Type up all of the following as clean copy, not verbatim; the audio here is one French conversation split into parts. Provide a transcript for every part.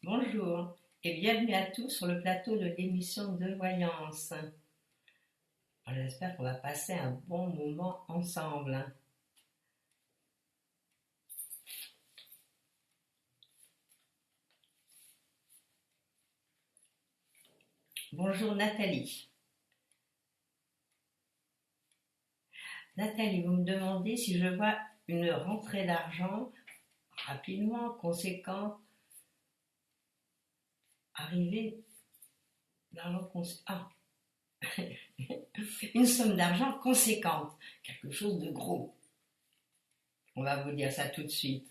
Bonjour et bienvenue à tous sur le plateau de l'émission de voyance. J'espère qu'on va passer un bon moment ensemble. Bonjour Nathalie. Nathalie, vous me demandez si je vois une rentrée d'argent rapidement, conséquente, arriver dans le une somme d'argent conséquente, quelque chose de gros. On va vous dire ça tout de suite.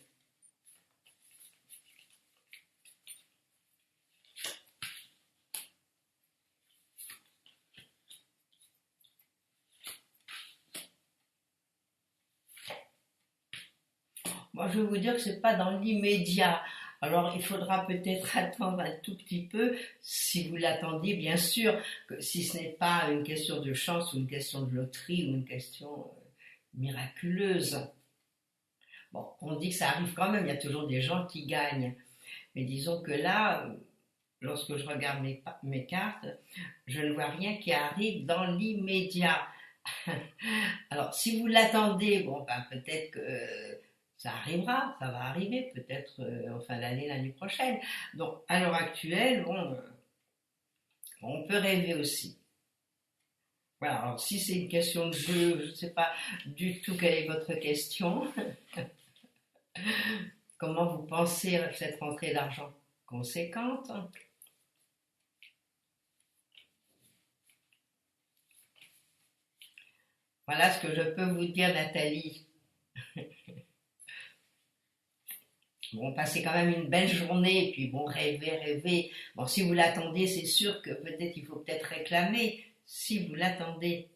Moi, je vais vous dire que c'est pas dans l'immédiat. Alors, il faudra peut-être attendre un tout petit peu, si vous l'attendiez, bien sûr, que si ce n'est pas une question de chance ou une question de loterie ou une question miraculeuse. Bon, on dit que ça arrive quand même, il y a toujours des gens qui gagnent. Mais disons que là, lorsque je regarde mes cartes, je ne vois rien qui arrive dans l'immédiat. Alors, si vous l'attendez, bon, ben, peut-être que ça arrivera, ça va arriver, peut-être en fin d'année, l'année prochaine. Donc, à l'heure actuelle, bon, on peut rêver aussi. Voilà, alors si c'est une question de jeu, je ne sais pas du tout quelle est votre question. Comment vous pensez à cette rentrée d'argent conséquente? Voilà ce que je peux vous dire, Nathalie. Bon, passez quand même une belle journée, et puis bon, rêvez, rêvez. Bon, si vous l'attendez, c'est sûr que peut-être il faut peut-être réclamer. Si vous l'attendez,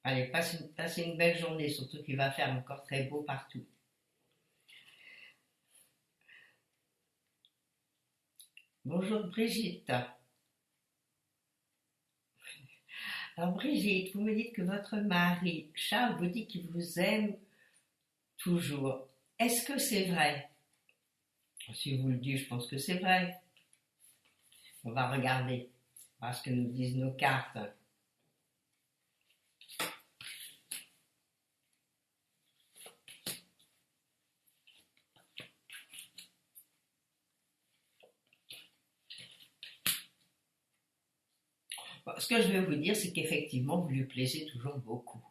allez, passez une belle journée, surtout qu'il va faire encore très beau partout. Bonjour Brigitte. Alors Brigitte, vous me dites que votre mari, Charles, vous dit qu'il vous aime toujours. Est-ce que c'est vrai? Si vous le dites, je pense que c'est vrai. On va regarder, voir ce que nous disent nos cartes. Bon, ce que je vais vous dire, c'est qu'effectivement, vous lui plaisez toujours beaucoup.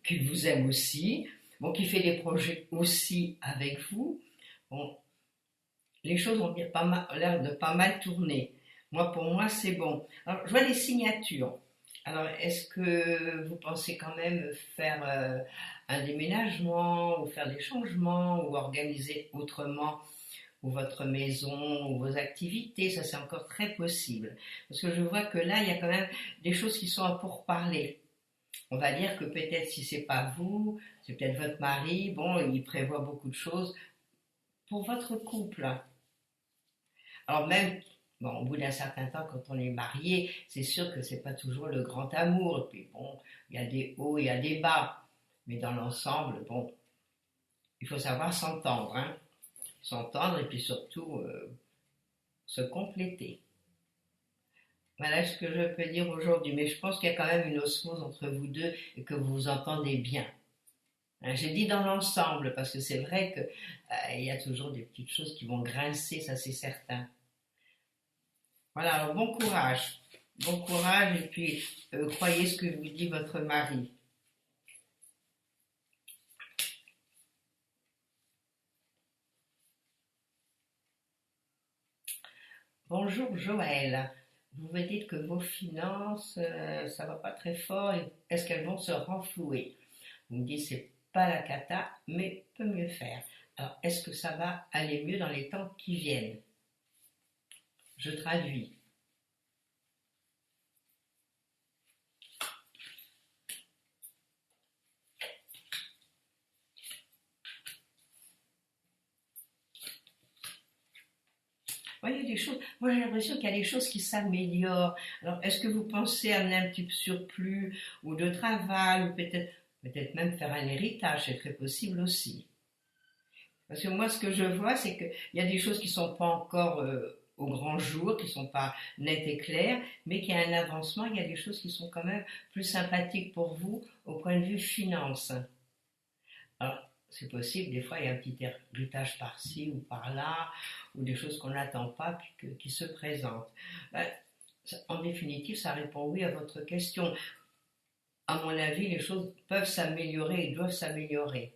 Qu'il vous aime aussi, bon, qu'il fait des projets aussi avec vous. Bon, les choses ont l'air de pas mal tourner. Moi, pour moi, c'est bon. Alors, je vois les signatures. Alors, est-ce que vous pensez quand même faire un déménagement ou faire des changements ou organiser autrement ou votre maison ou vos activités? Ça, c'est encore très possible. Parce que je vois que là, il y a quand même des choses qui sont à pourparler. On va dire que peut-être si c'est pas vous, c'est peut-être votre mari, bon, il prévoit beaucoup de choses pour votre couple. Alors même, bon, au bout d'un certain temps, quand on est marié, c'est sûr que c'est pas toujours le grand amour. Et puis bon, il y a des hauts, il y a des bas. Mais dans l'ensemble, bon, il faut savoir s'entendre, hein. S'entendre et puis surtout se compléter. Voilà ce que je peux dire aujourd'hui. Mais je pense qu'il y a quand même une osmose entre vous deux et que vous vous entendez bien. Hein, j'ai dit dans l'ensemble parce que c'est vrai que il y a toujours des petites choses qui vont grincer, ça c'est certain. Voilà, alors bon courage et puis croyez ce que vous dit votre mari. Bonjour Joël, vous me dites que vos finances, ça va pas très fort, est-ce qu'elles vont se renflouer? Vous me dites c'est pas la cata, mais peut mieux faire. Alors est-ce que ça va aller mieux dans les temps qui viennent? Je traduis. Oui, il y a des choses. Moi, j'ai l'impression qu'il y a des choses qui s'améliorent. Alors, est-ce que vous pensez amener un petit surplus ou de travail, ou peut-être même faire un héritage, c'est très possible aussi. Parce que moi, ce que je vois, c'est qu'il y a des choses qui ne sont pas encore au grand jour, qui ne sont pas nettes et claires, mais qu'il y a un avancement, il y a des choses qui sont quand même plus sympathiques pour vous au point de vue finance. Alors, c'est possible, des fois, il y a un petit héritage par-ci ou par-là, ou des choses qu'on n'attend pas, puis qui se présentent. Ben, en définitive, ça répond oui à votre question. À mon avis, les choses peuvent s'améliorer et doivent s'améliorer.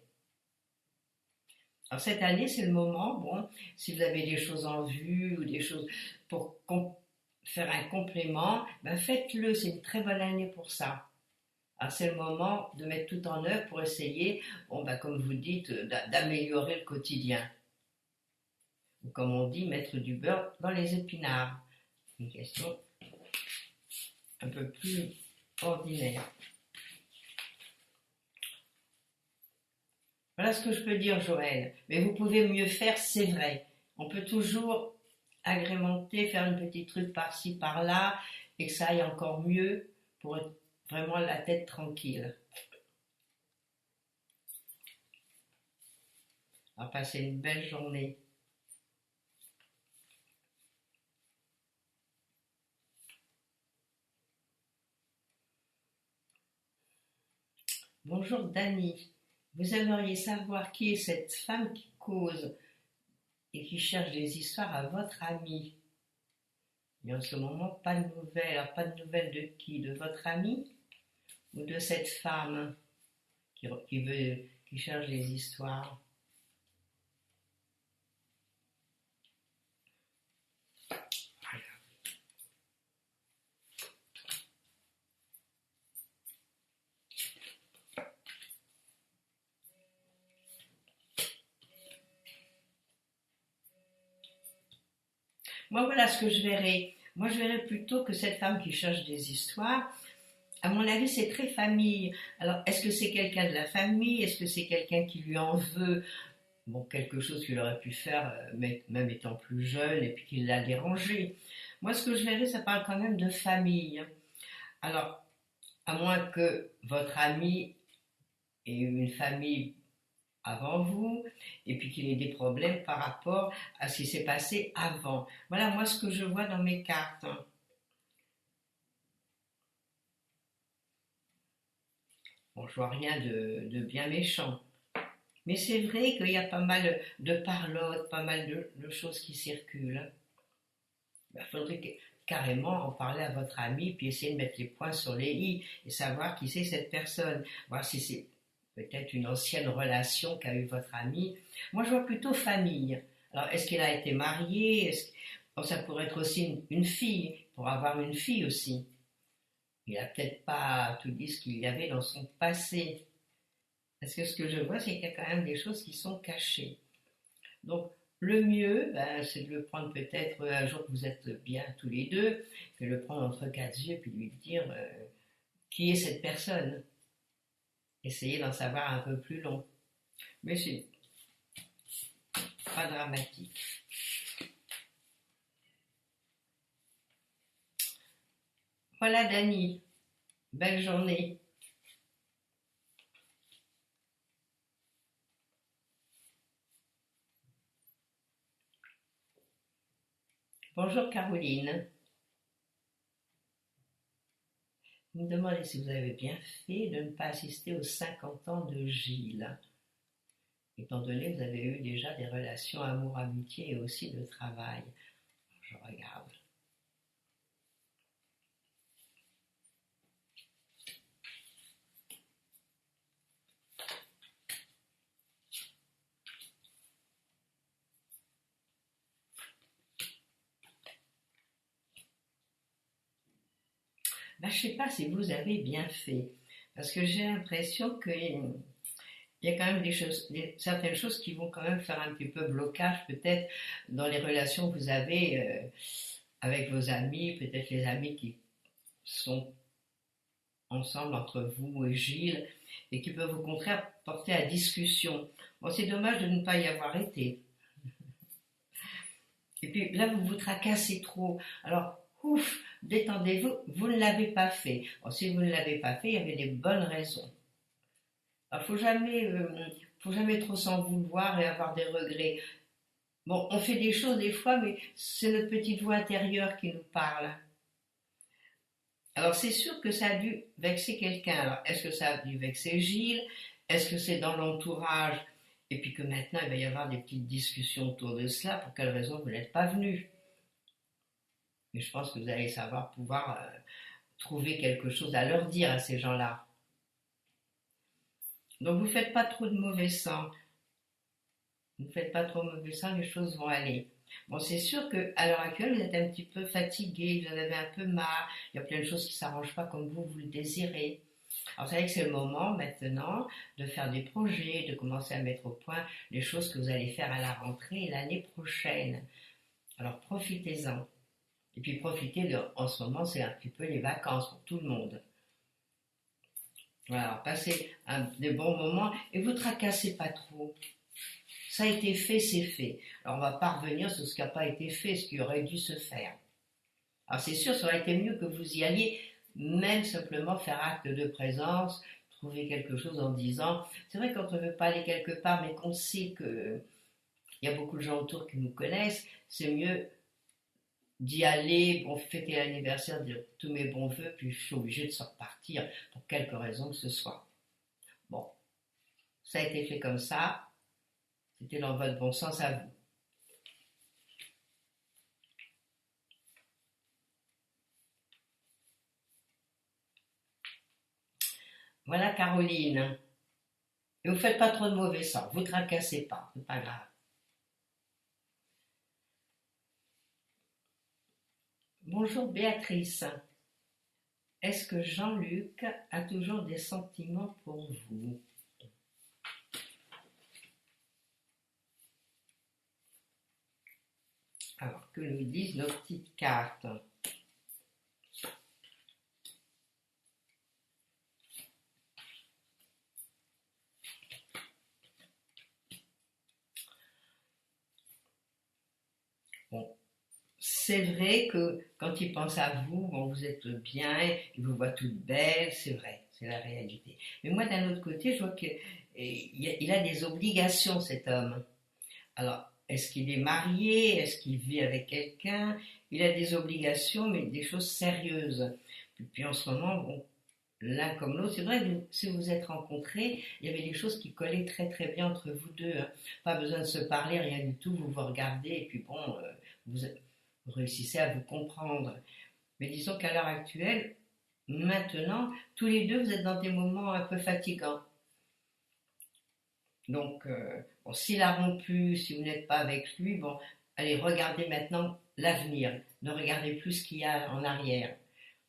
Alors cette année, c'est le moment, bon, si vous avez des choses en vue ou des choses pour faire un complément, ben faites-le, c'est une très bonne année pour ça. Alors c'est le moment de mettre tout en œuvre pour essayer, bon, ben, comme vous dites, d'améliorer le quotidien. Ou comme on dit, mettre du beurre dans les épinards. Une question un peu plus ordinaire. Voilà ce que je peux dire, Joël. Mais vous pouvez mieux faire, c'est vrai. On peut toujours agrémenter, faire une petite truc par-ci, par-là, et que ça aille encore mieux pour être vraiment la tête tranquille. On va passer une belle journée. Bonjour Dani. Vous aimeriez savoir qui est cette femme qui cause et qui cherche des histoires à votre ami. Et en ce moment, pas de nouvelles. Alors, pas de nouvelles de qui? De votre ami ou de cette femme qui cherche des histoires? Moi, voilà ce que je verrais. Moi, je verrais plutôt que cette femme qui cherche des histoires, à mon avis, c'est très famille. Alors, est-ce que c'est quelqu'un de la famille? Est-ce que c'est quelqu'un qui lui en veut? Bon, quelque chose qu'il aurait pu faire, même étant plus jeune, et puis qui l'a dérangé. Moi, ce que je verrais, ça parle quand même de famille. Alors, à moins que votre ami ait eu une famille avant vous, et puis qu'il ait des problèmes par rapport à ce qui s'est passé avant. Voilà, moi, ce que je vois dans mes cartes. Bon, je vois rien de bien méchant. Mais c'est vrai qu'il y a pas mal de parlottes, pas mal de choses qui circulent. Il faudrait carrément en parler à votre ami, puis essayer de mettre les points sur les i et savoir qui c'est cette personne. Voir si c'est peut-être une ancienne relation qu'a eu votre ami. Moi, je vois plutôt famille. Alors, est-ce qu'il a été marié? Bon, ça pourrait être aussi une fille, pour avoir une fille aussi. Il n'a peut-être pas tout dit ce qu'il y avait dans son passé. Parce que ce que je vois, c'est qu'il y a quand même des choses qui sont cachées. Donc, le mieux, ben, c'est de le prendre peut-être un jour que vous êtes bien tous les deux, de le prendre entre quatre yeux puis lui dire qui est cette personne. Essayez d'en savoir un peu plus long. Mais c'est pas dramatique. Voilà, Dani. Belle journée. Bonjour, Caroline. Vous me demandez si vous avez bien fait de ne pas assister aux 50 ans de Gilles. Étant donné que vous avez eu déjà des relations amour-amitié et aussi de travail. Je regarde. Ben, je ne sais pas si vous avez bien fait. Parce que j'ai l'impression qu'il y a quand même certaines choses qui vont quand même faire un petit peu blocage peut-être dans les relations que vous avez avec vos amis, peut-être les amis qui sont ensemble entre vous et Gilles et qui peuvent au contraire porter à discussion. Bon, c'est dommage de ne pas y avoir été. Et puis là, vous vous tracassez trop. Alors, ouf, détendez-vous, vous ne l'avez pas fait. Bon, si vous ne l'avez pas fait, il y avait des bonnes raisons. Alors, faut faut jamais trop s'en vouloir et avoir des regrets. Bon, on fait des choses des fois, mais c'est notre petite voix intérieure qui nous parle. Alors c'est sûr que ça a dû vexer quelqu'un. Alors est-ce que ça a dû vexer Gilles? Est-ce que c'est dans l'entourage? Et puis que maintenant il va y avoir des petites discussions autour de cela. Pour quelle raison vous n'êtes pas venu? Mais je pense que vous allez savoir pouvoir trouver quelque chose à leur dire à ces gens-là. Donc vous ne faites pas trop de mauvais sang. Vous ne faites pas trop de mauvais sang, les choses vont aller. Bon, c'est sûr qu'à l'heure actuelle, vous êtes un petit peu fatigué, vous en avez un peu marre, il y a plein de choses qui ne s'arrangent pas comme vous le désirez. Alors, vous savez que c'est le moment maintenant de faire des projets, de commencer à mettre au point les choses que vous allez faire à la rentrée et l'année prochaine. Alors, profitez-en. Et puis, en ce moment, c'est un petit peu les vacances pour tout le monde. Voilà, alors, passez des bons moments et vous tracassez pas trop. Ça a été fait, c'est fait. Alors on va pas revenir sur ce qui n'a pas été fait, ce qui aurait dû se faire. Alors c'est sûr, ça aurait été mieux que vous y alliez, même simplement faire acte de présence, trouver quelque chose en disant, c'est vrai quand on ne veut pas aller quelque part, mais qu'on sait qu'il y a beaucoup de gens autour qui nous connaissent, c'est mieux d'y aller, bon, fêter l'anniversaire, dire tous mes bons voeux, puis je suis obligé de se repartir pour quelque raison que ce soit. Bon, ça a été fait comme ça, c'était dans votre bon sens à vous. Voilà Caroline. Et vous faites pas trop de mauvais sang, vous tracassez pas, c'est pas grave. Bonjour Béatrice. Est-ce que Jean-Luc a toujours des sentiments pour vous? Alors, que nous disent nos petites cartes? Bon, c'est vrai que quand il pense à vous, bon, vous êtes bien, il vous voit toute belle, c'est vrai, c'est la réalité. Mais moi, d'un autre côté, je vois qu'il a des obligations, cet homme. Alors, est-ce qu'il est marié? Est-ce qu'il vit avec quelqu'un? Il a des obligations, mais des choses sérieuses. Et puis en ce moment, bon, l'un comme l'autre, c'est vrai que si vous vous êtes rencontrés, il y avait des choses qui collaient très très bien entre vous deux, hein. Pas besoin de se parler, rien du tout, vous vous regardez et puis bon, vous, vous réussissez à vous comprendre. Mais disons qu'à l'heure actuelle, maintenant, tous les deux, vous êtes dans des moments un peu fatigants. Donc, bon, s'il a rompu, si vous n'êtes pas avec lui, bon, allez, regardez maintenant l'avenir. Ne regardez plus ce qu'il y a en arrière.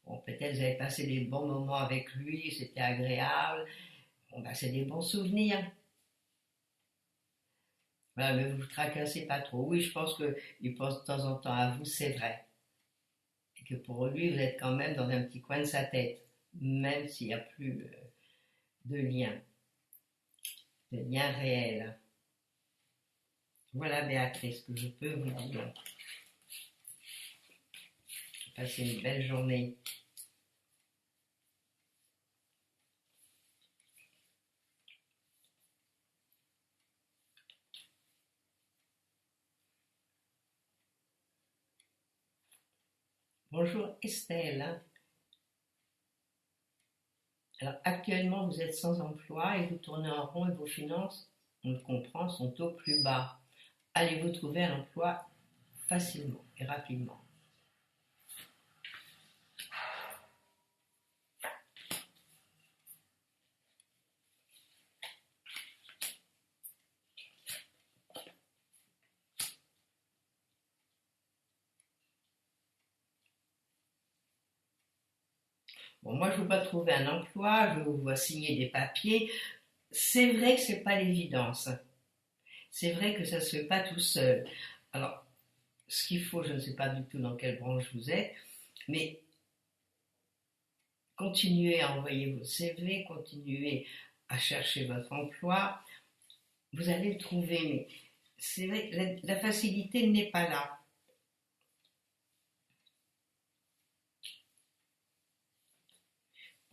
Bon, peut-être vous avez passé des bons moments avec lui, c'était agréable. Bon, ben, c'est des bons souvenirs. Voilà, mais vous vous tracassez pas trop. Oui, je pense qu'il pense de temps en temps à vous, c'est vrai. Et que pour lui, vous êtes quand même dans un petit coin de sa tête, même s'il n'y a plus de lien, de lien réel. Voilà, Béatrice, ce que je peux vous dire. Passez une belle journée. Bonjour Estelle. Alors actuellement vous êtes sans emploi et vous tournez en rond et vos finances, on le comprend, sont au plus bas. Allez-vous trouver un emploi facilement et rapidement? Bon, moi je ne veux pas trouver un emploi, je vous vois signer des papiers. C'est vrai que c'est pas l'évidence. C'est vrai que ça se fait pas tout seul. Alors, ce qu'il faut, je ne sais pas du tout dans quelle branche vous êtes, mais continuez à envoyer vos CV, continuez à chercher votre emploi. Vous allez le trouver, mais c'est vrai que la facilité n'est pas là.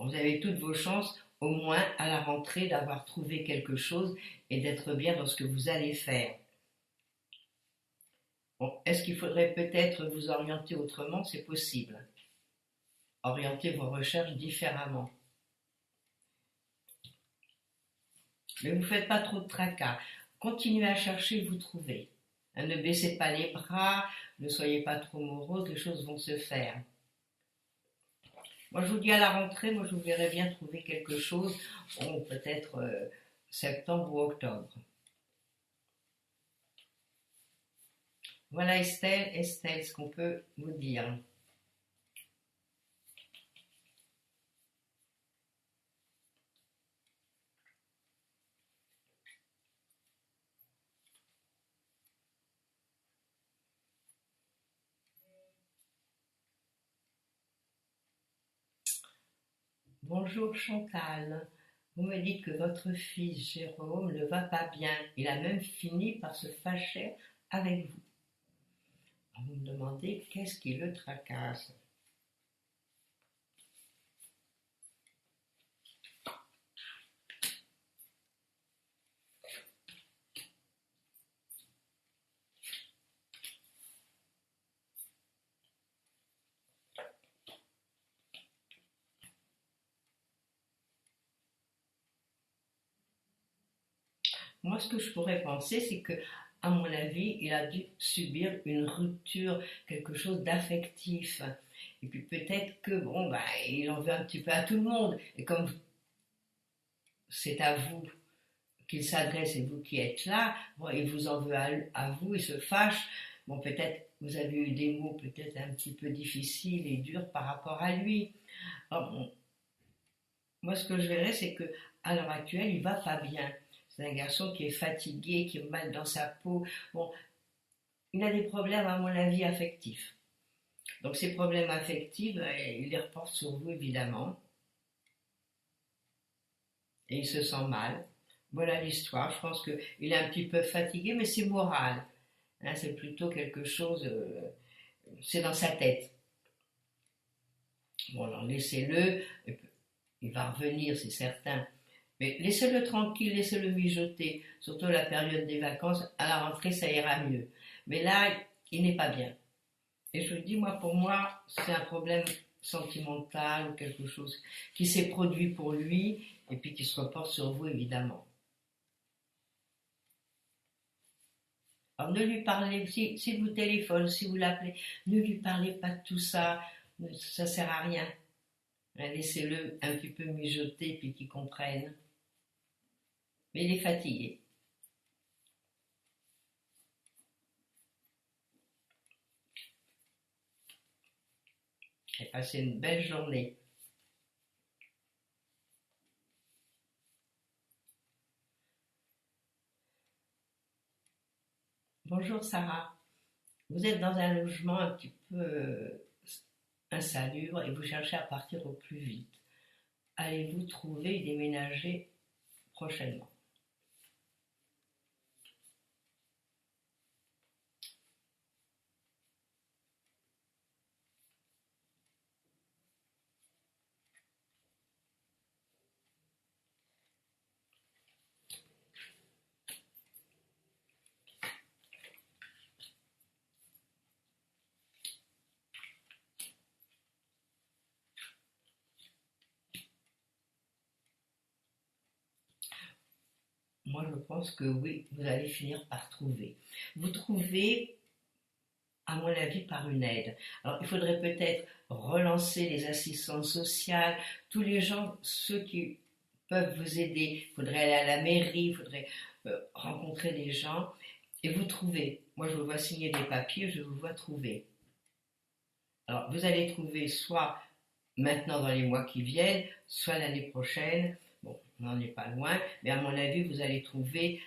Vous avez toutes vos chances au moins à la rentrée d'avoir trouvé quelque chose et d'être bien dans ce que vous allez faire. Bon, est-ce qu'il faudrait peut-être vous orienter autrement? C'est possible. Orienter vos recherches différemment. Mais vous ne faites pas trop de tracas. Continuez à chercher, vous trouvez. Ne baissez pas les bras, ne soyez pas trop morose, les choses vont se faire. Moi, je vous dis à la rentrée, moi, je vous verrai bien trouver quelque chose, peut-être septembre ou octobre. Voilà Estelle, ce qu'on peut vous dire. Bonjour Chantal, vous me dites que votre fils Jérôme ne va pas bien, il a même fini par se fâcher avec vous. Vous me demandez qu'est-ce qui le tracasse. Moi, ce que je pourrais penser, c'est que, à mon avis, il a dû subir une rupture, quelque chose d'affectif. Et puis peut-être que, bon, bah, il en veut un petit peu à tout le monde. Et comme c'est à vous qu'il s'adresse et vous qui êtes là, bon, il vous en veut à vous, il se fâche. Bon, peut-être vous avez eu des mots peut-être un petit peu difficiles et durs par rapport à lui. Alors, bon, moi, ce que je verrais, c'est que à l'heure actuelle, il va pas bien. C'est un garçon qui est fatigué, qui est mal dans sa peau. Bon, il a des problèmes, à mon avis, affectifs. Donc, ces problèmes affectifs, il les reporte sur vous, évidemment. Et il se sent mal. Voilà l'histoire. Je pense qu'il est un petit peu fatigué, mais c'est moral. Hein, c'est plutôt quelque chose, c'est dans sa tête. Bon, alors laissez-le, il va revenir, c'est certain. Mais laissez-le tranquille, laissez-le mijoter, surtout la période des vacances. À la rentrée, ça ira mieux. Mais là, il n'est pas bien. Et je vous dis, moi, pour moi, c'est un problème sentimental ou quelque chose qui s'est produit pour lui et puis qui se reporte sur vous, évidemment. Alors ne lui parlez, si vous téléphone, si vous l'appelez, ne lui parlez pas de tout ça, ça sert à rien. Laissez-le un petit peu mijoter puis qu'il comprenne. Mais il est fatigué. Et passez une belle journée. Bonjour Sarah. Vous êtes dans un logement un petit peu insalubre et vous cherchez à partir au plus vite. Allez-vous trouver et déménager prochainement? Moi, je pense que oui, vous allez finir par trouver. Vous trouvez, à mon avis, par une aide. Alors, il faudrait peut-être relancer les assistantes sociales, tous les gens, ceux qui peuvent vous aider. Il faudrait aller à la mairie, il faudrait rencontrer des gens et vous trouver. Moi, je vous vois signer des papiers, je vous vois trouver. Alors, vous allez trouver soit maintenant dans les mois qui viennent, soit l'année prochaine. Bon, on n'en est pas loin, mais à mon avis, vous allez trouver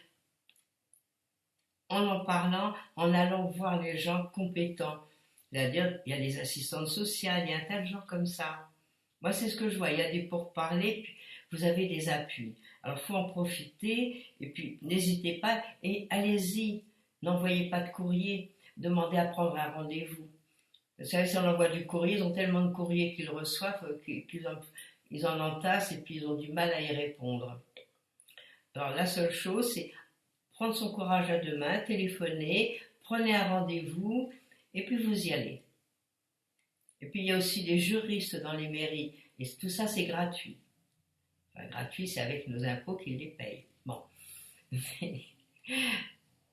en parlant, en allant voir les gens compétents. C'est-à-dire, il y a les assistantes sociales, il y a un tas de gens comme ça. Moi, c'est ce que je vois. Il y a des pourparlers, puis vous avez des appuis. Alors, il faut en profiter, et puis n'hésitez pas, et allez-y. N'envoyez pas de courrier, demandez à prendre un rendez-vous. Vous savez, si on envoie du courrier, ils ont tellement de courriers qu'ils reçoivent ils en entassent et puis ils ont du mal à y répondre. Alors la seule chose, c'est prendre son courage à deux mains, téléphoner, prenez un rendez-vous et puis vous y allez. Et puis il y a aussi des juristes dans les mairies et tout ça c'est gratuit. Enfin, gratuit, c'est avec nos impôts qu'ils les payent. Bon.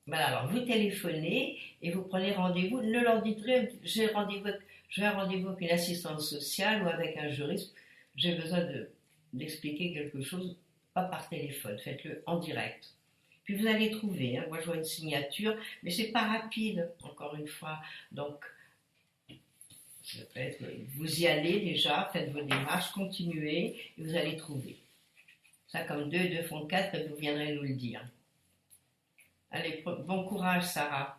Voilà, alors vous téléphonez et vous prenez rendez-vous. Ne leur dites rien, j'ai un rendez-vous avec une assistante sociale ou avec un juriste. J'ai besoin d'expliquer quelque chose, pas par téléphone, faites-le en direct. Puis vous allez trouver, hein, moi je vois une signature, mais c'est pas rapide, encore une fois. Donc, ça peut être, vous y allez déjà, faites vos démarches, continuez, et vous allez trouver. Ça, comme 2 et 2 font 4, vous viendrez nous le dire. Allez, bon courage, Sarah.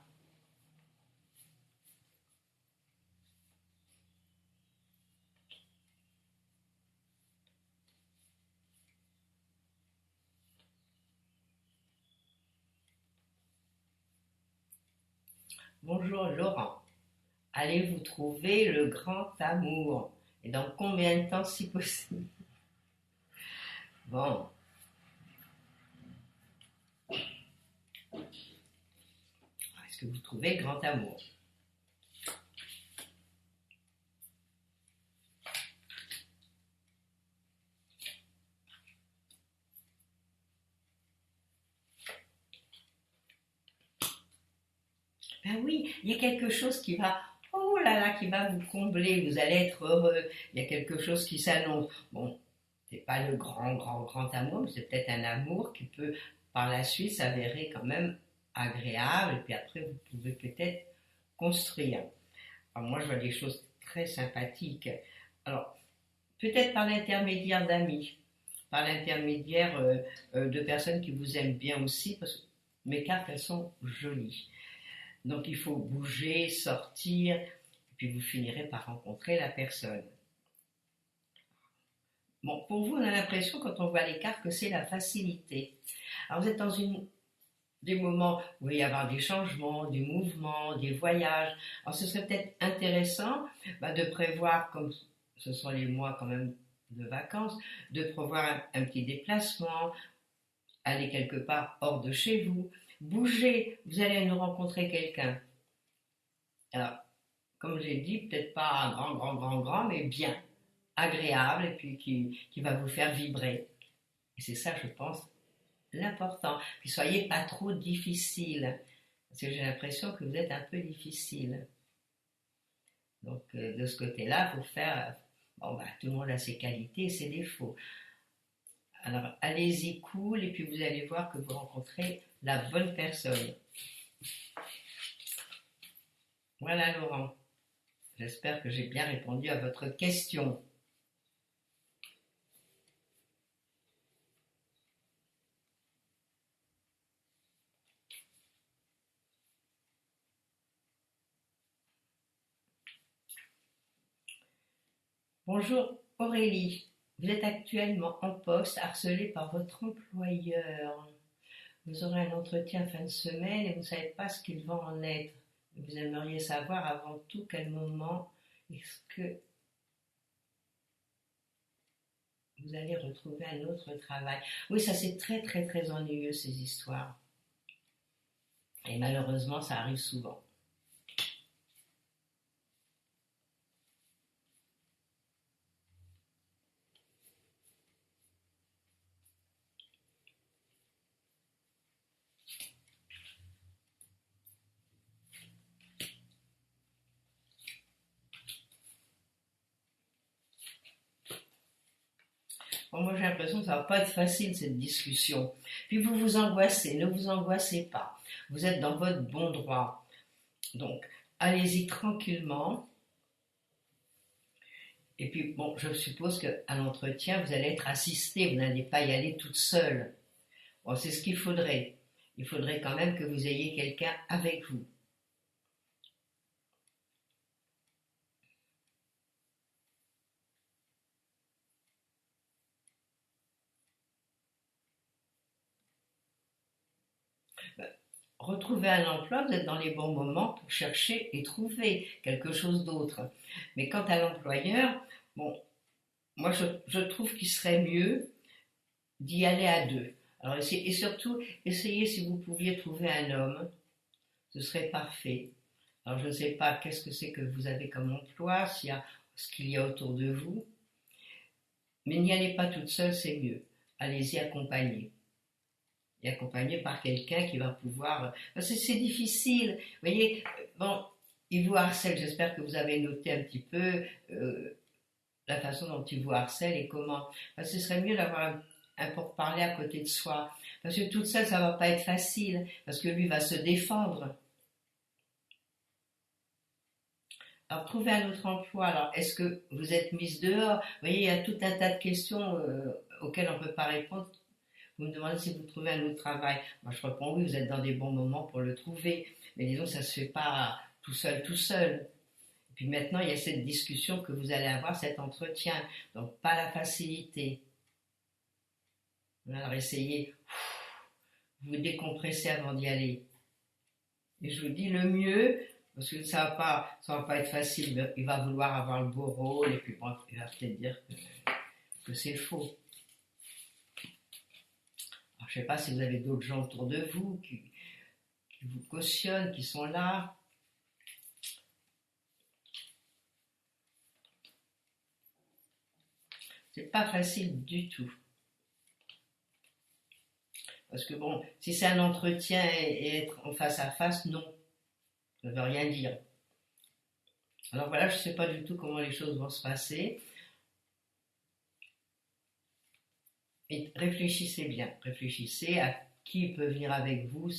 Bonjour, Laurent. Allez-vous trouver le grand amour? Et dans combien de temps, si possible? Bon, est-ce que vous trouvez le grand amour? Ben oui, il y a quelque chose qui va, oh là là, qui va vous combler, vous allez être heureux, il y a quelque chose qui s'annonce. Bon, c'est pas le grand, grand, grand amour, mais c'est peut-être un amour qui peut par la suite s'avérer quand même agréable, et puis après vous pouvez peut-être construire. Alors moi je vois des choses très sympathiques. Alors, peut-être par l'intermédiaire d'amis, par l'intermédiaire de personnes qui vous aiment bien aussi, parce que mes cartes elles sont jolies. Donc il faut bouger, sortir, et puis vous finirez par rencontrer la personne. Bon, pour vous, on a l'impression quand on voit les cartes que c'est la facilité. Alors vous êtes dans des moments où il va y avoir des changements, du mouvement, des voyages. Alors ce serait peut-être intéressant de prévoir, comme ce sont les mois quand même de vacances, de prévoir un petit déplacement, aller quelque part hors de chez vous, bouger, vous allez nous rencontrer quelqu'un. Alors, comme j'ai dit, peut-être pas un grand, grand, grand, grand, mais bien, agréable, et puis qui va vous faire vibrer. Et c'est ça, je pense, l'important. Puis soyez pas trop difficile, parce que j'ai l'impression que vous êtes un peu difficile. Donc, de ce côté-là, il faut faire. Bon, tout le monde a ses qualités et ses défauts. Alors, allez-y cool, et puis vous allez voir que vous rencontrez la bonne personne. Voilà, Laurent. J'espère que j'ai bien répondu à votre question. Bonjour Aurélie, vous êtes actuellement en poste, harcelée par votre employeur. Vous aurez un entretien fin de semaine et vous ne savez pas ce qu'il va en être. Vous aimeriez savoir avant tout quel moment est-ce que vous allez retrouver un autre travail. Oui, ça c'est très très très ennuyeux ces histoires. Et malheureusement, ça arrive souvent. Bon, moi j'ai l'impression que ça va pas être facile cette discussion. Puis vous vous angoissez, ne vous angoissez pas. Vous êtes dans votre bon droit. Donc, allez-y tranquillement. Et puis, bon, je suppose qu'à l'entretien, vous allez être assisté, vous n'allez pas y aller toute seule. Bon, c'est ce qu'il faudrait. Il faudrait quand même que vous ayez quelqu'un avec vous. Retrouver un emploi, vous êtes dans les bons moments pour chercher et trouver quelque chose d'autre. Mais quant à l'employeur, bon, moi, je trouve qu'il serait mieux d'y aller à deux. Alors, et surtout, essayez si vous pouviez trouver un homme, ce serait parfait. Alors, je ne sais pas qu'est-ce que c'est que vous avez comme emploi, s'il y a ce qu'il y a autour de vous, mais n'y allez pas toute seule, c'est mieux. Allez-y accompagner. Et accompagné par quelqu'un qui va pouvoir. Parce que c'est difficile. Vous voyez, bon, il vous harcèle. J'espère que vous avez noté un petit peu la façon dont il vous harcèle et comment. Parce que ce serait mieux d'avoir un pourparler à côté de soi. Parce que toute seule, ça va pas être facile. Parce que lui va se défendre. Alors, trouvez un autre emploi. Alors, est-ce que vous êtes mise dehors? Vous voyez, il y a tout un tas de questions auxquelles on ne peut pas répondre. Vous me demandez si vous trouvez un autre travail. Moi, je réponds oui, vous êtes dans des bons moments pour le trouver. Mais disons, ça ne se fait pas tout seul, tout seul. Et puis maintenant, il y a cette discussion que vous allez avoir, cet entretien. Donc, pas la facilité. Alors, essayez, vous décompresser avant d'y aller. Et je vous dis le mieux, parce que ça va pas être facile. Il va vouloir avoir le beau rôle, et puis bon, il va peut-être dire que c'est faux. Alors, je ne sais pas si vous avez d'autres gens autour de vous qui vous cautionnent, qui sont là. C'est pas facile du tout. Parce que bon, si c'est un entretien et être en face à face, non. Ça ne veut rien dire. Alors voilà, je ne sais pas du tout comment les choses vont se passer. Et réfléchissez bien. Réfléchissez à qui peut venir avec vous,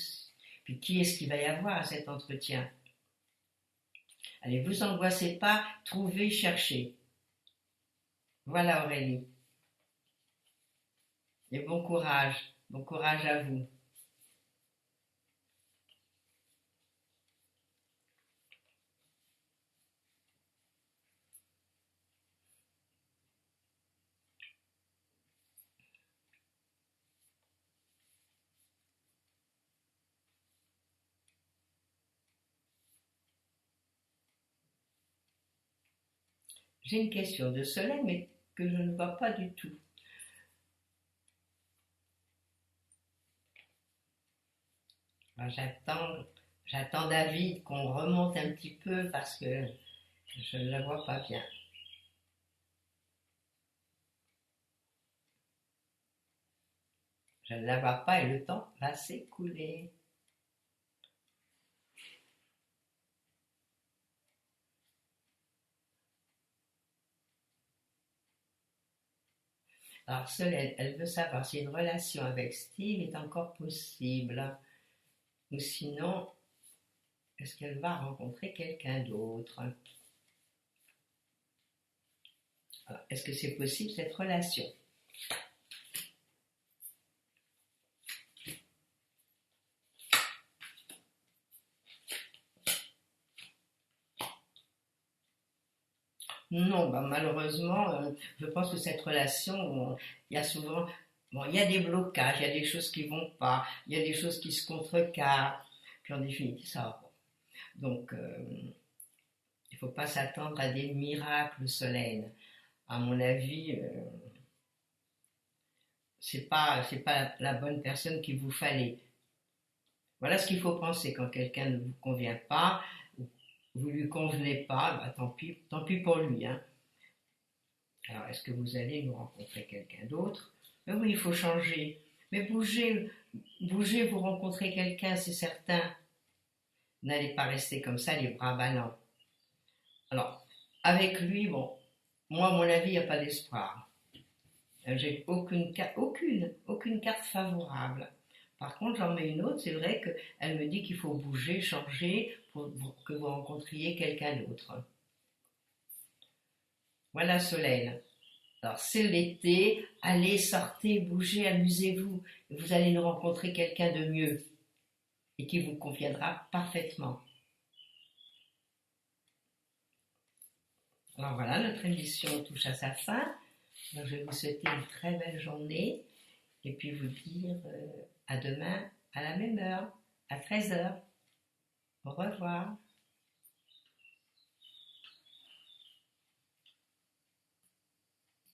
puis qui est-ce qu'il va y avoir à cet entretien. Allez, vous angoissez pas, trouvez, cherchez. Voilà Aurélie. Et bon courage à vous. J'ai une question de Soleil, mais que je ne vois pas du tout. Alors, j'attends David qu'on remonte un petit peu parce que je ne la vois pas bien. Je ne la vois pas et le temps va s'écouler. Alors, Solène, elle veut savoir si une relation avec Steve est encore possible. Ou sinon, est-ce qu'elle va rencontrer quelqu'un d'autre? Alors, est-ce que c'est possible cette relation? Non, bah, malheureusement, je pense que cette relation, il y a souvent, bon, il y a des blocages, il y a des choses qui vont pas, il y a des choses qui se contrecarrent, puis en définitive, ça va pas. Donc, il ne faut pas s'attendre à des miracles Solène. À mon avis, c'est pas la bonne personne qu'il vous fallait. Voilà ce qu'il faut penser quand quelqu'un ne vous convient pas, vous lui convenez pas, bah, tant pis pour lui, hein. Alors, est-ce que vous allez nous rencontrer quelqu'un d'autre? Mais oui, il faut changer. Mais bougez, vous rencontrez quelqu'un, c'est certain. N'allez pas rester comme ça, les bras ballants. Alors, avec lui, bon, moi, à mon avis, il n'y a pas d'espoir. J'ai aucune carte favorable. Par contre, j'en mets une autre, c'est vrai qu'elle me dit qu'il faut bouger, changer, pour que vous rencontriez quelqu'un d'autre. Voilà Solène. Alors, c'est l'été, allez, sortez, bougez, amusez-vous. Vous allez nous rencontrer quelqu'un de mieux et qui vous conviendra parfaitement. Alors voilà, notre émission touche à sa fin. Donc, je vais vous souhaiter une très belle journée et puis vous dire à demain à la même heure, à 13h. Au revoir.